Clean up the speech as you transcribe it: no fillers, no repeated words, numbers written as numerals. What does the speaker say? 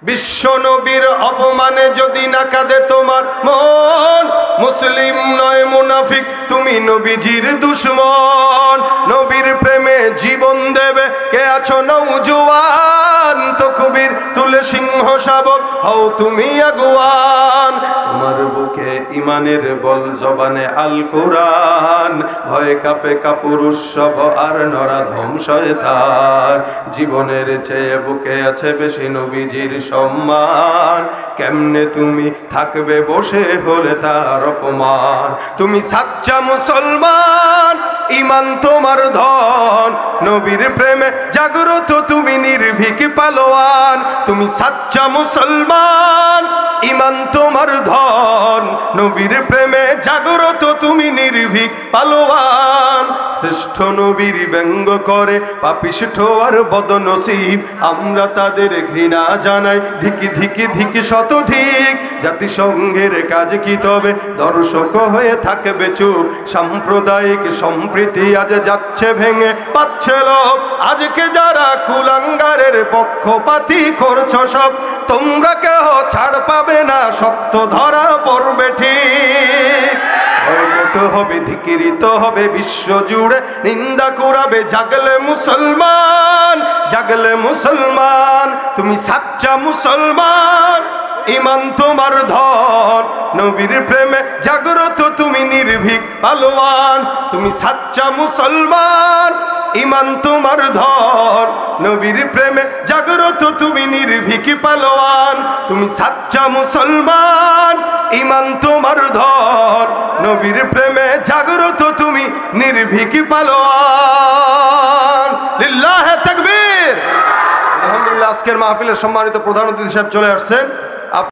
বিশ্ব নবীর অপমানে যদি না কাঁদে তোমার মন, মুসলিম নয় মুনাফিক, তুমি নবীজির দুশমন। নবীর প্রেমে জীবন দেবে কে আছো নওজোয়ান, তকবীর তুলে সিংহ শাবক হও তুমি আগুয়ান। তোমার বুকে ইমানের বল, জবানে আল কোরআন, ভয়ে কাঁপে কাপুরুষ সব আর নরাধম শয়তান। জীবনের চেয়ে বুকে আছে বেশি নবীজির সম্মান, কেমনে তুমি থাকবে বসে হলে তার অপমান। তুমি সাচ্চা মুসলমান, ইমান তোমার ধন, নবীর প্রেমে জাগ্রত তুমি নির্ভীক পালোয়ান। তুমি সাচ্চা মুসলমান, ইমান তোমার ধন, নবীর প্রেমে জাগ্রত তুমি নির্ভীক পালোয়ান। শ্রেষ্ঠ নবীর ব্যঙ্গ করে পাপিষ্ঠ আর বদনসিব, আমরা তাদের ঘৃণা জানাই ধিকি ধিকি ধিকি শতধিক। জাতিসংঘের কাজ কি তবে দর্শক হয়ে থাকবে চুপ, সাম্প্রদায়িক সম্প্রীতি আজ যাচ্ছে ভেঙে পাচ্ছে লোক। আজকে যারা কুলাঙ্গারের পক্ষপাতী করছো সব, তোমরা কেহ ছাড় পাবে না, সত্য ধরা পড়বে ঠিক। ভয়কট হবে, ধিকিরিত হবে বিশ্ব জুড়ে, নিন্দা কুরাবে জাগলে মুসলমান, জাগলে মুসলমান। তুমি সাচ্চা মুসলমান, ইমান তোমার ধন, নবীর প্রেমে জাগ্রত তুমি নির্ভীক পালোয়ান। তুমি সাচ্চা মুসলমান, ইমান তোমার ধন, নবীর প্রেমে জাগ্রত তুমি নির্ভীক পালোয়ান। তুমি সাচ্চা মুসলমান, ইমান তোমার ধন, নবীর প্রেমে জাগ্রত তুমি নির্ভীক পালোয়ান। লিল্লাহে তাকবীর। আলহামদুলিল্লাহ, আজকের মাহফিলের সম্মানিত প্রধান অতিথি সাহেব চলে আসছেন।